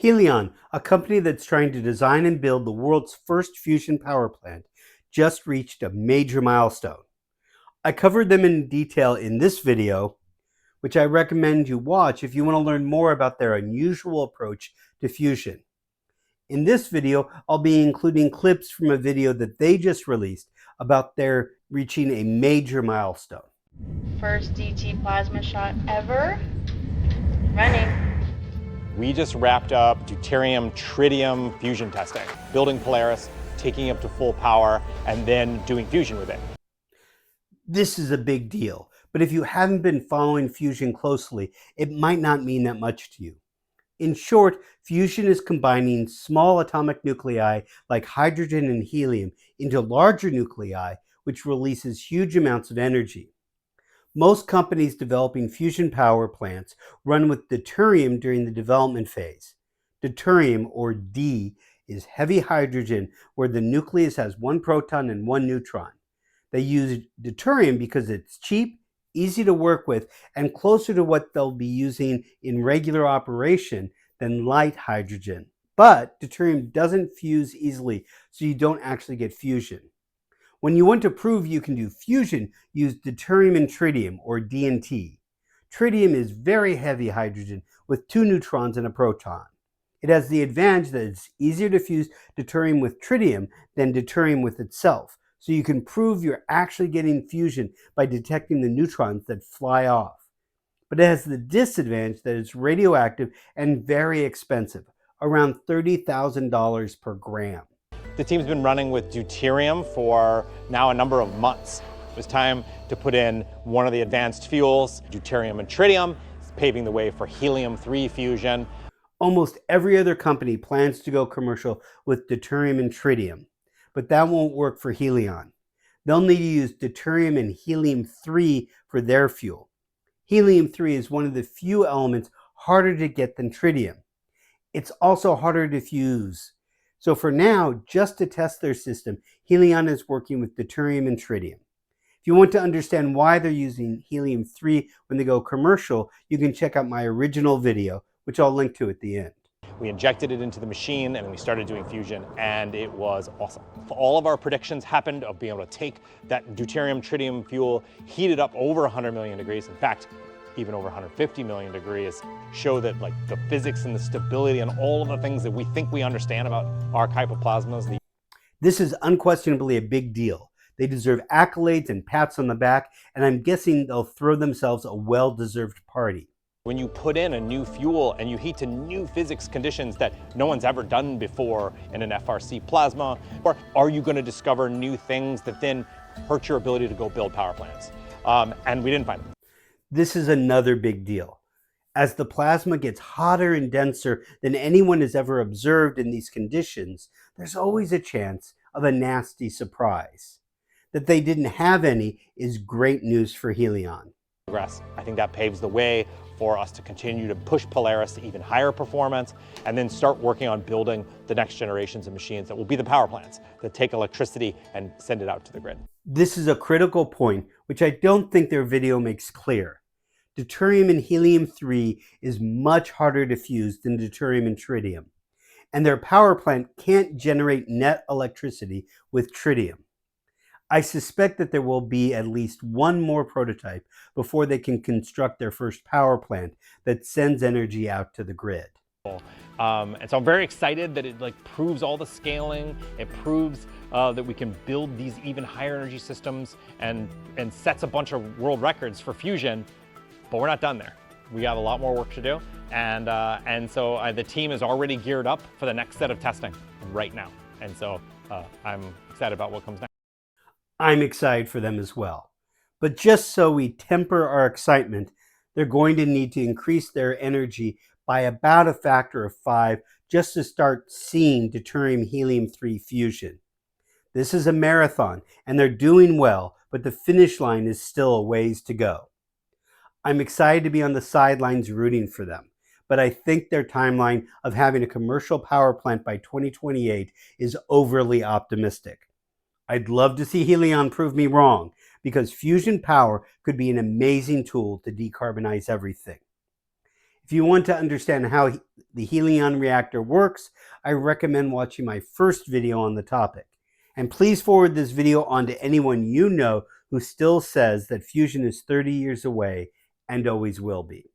Helion, a company that's trying to design and build the world's first fusion power plant, just reached a major milestone. I covered them in detail in this video, which I recommend you watch if you want to learn more about their unusual approach to fusion. In this video, I'll be including clips from a video that they just released about their reaching a major milestone. First DT plasma shot ever. Running. We just wrapped up deuterium tritium fusion testing, building Polaris, taking it up to full power, and then doing fusion with it. This is a big deal, but if you haven't been following fusion closely, it might not mean that much to you. In short, fusion is combining small atomic nuclei like hydrogen and helium into larger nuclei, which releases huge amounts of energy. Most companies developing fusion power plants run with deuterium during the development phase. Deuterium, or D, is heavy hydrogen where the nucleus has one proton and one neutron. They use deuterium because it's cheap, easy to work with, and closer to what they'll be using in regular operation than light hydrogen. But deuterium doesn't fuse easily, so you don't actually get fusion. When you want to prove you can do fusion, use deuterium and tritium, or D and T. Tritium is very heavy hydrogen with two neutrons and a proton. It has the advantage that it's easier to fuse deuterium with tritium than deuterium with itself, so you can prove you're actually getting fusion by detecting the neutrons that fly off. But it has the disadvantage that it's radioactive and very expensive, around $30,000 per gram. The team's been running with deuterium for now a number of months. It was time to put in one of the advanced fuels, deuterium and tritium, paving the way for helium-3 fusion. Almost every other company plans to go commercial with deuterium and tritium, but that won't work for Helion. They'll need to use deuterium and helium-3 for their fuel. Helium-3 is one of the few elements harder to get than tritium. It's also harder to fuse. So for now, just to test their system, Helion is working with deuterium and tritium. If you want to understand why they're using helium-3 when they go commercial, you can check out my original video, which I'll link to at the end. We injected it into the machine and we started doing fusion, and it was awesome. All of our predictions happened of being able to take that deuterium tritium fuel, heat it up over 100 million degrees. In fact, even over 150 million degrees, show that like the physics and the stability and all of the things that we think we understand about archival plasmas. This is unquestionably a big deal. They deserve accolades and pats on the back, and I'm guessing they'll throw themselves a well-deserved party. When you put in a new fuel and you heat to new physics conditions that no one's ever done before in an FRC plasma, or are you going to discover new things that then hurt your ability to go build power plants? And we didn't find them. This is another big deal. As the plasma gets hotter and denser than anyone has ever observed in these conditions, there's always a chance of a nasty surprise. That they didn't have any is great news for Helion. I think that paves the way for us to continue to push Polaris to even higher performance and then start working on building the next generations of machines that will be the power plants that take electricity and send it out to the grid. This is a critical point, which I don't think their video makes clear. Deuterium and helium-3 is much harder to fuse than deuterium and tritium, and their power plant can't generate net electricity with tritium. I suspect that there will be at least one more prototype before they can construct their first power plant that sends energy out to the grid. And so I'm very excited that it proves all the scaling. It proves that we can build these even higher energy systems and sets a bunch of world records for fusion, but we're not done there. We have a lot more work to do. And so the team is already geared up for the next set of testing right now. And so I'm excited about what comes next. I'm excited for them as well. But just so we temper our excitement, they're going to need to increase their energy by about a factor of 5 just to start seeing deuterium helium-3 fusion. This is a marathon, and they're doing well, but the finish line is still a ways to go. I'm excited to be on the sidelines rooting for them, but I think their timeline of having a commercial power plant by 2028 is overly optimistic. I'd love to see Helion prove me wrong, because fusion power could be an amazing tool to decarbonize everything. If you want to understand how the Helion reactor works, I recommend watching my first video on the topic. And please forward this video on to anyone you know who still says that fusion is 30 years away and always will be.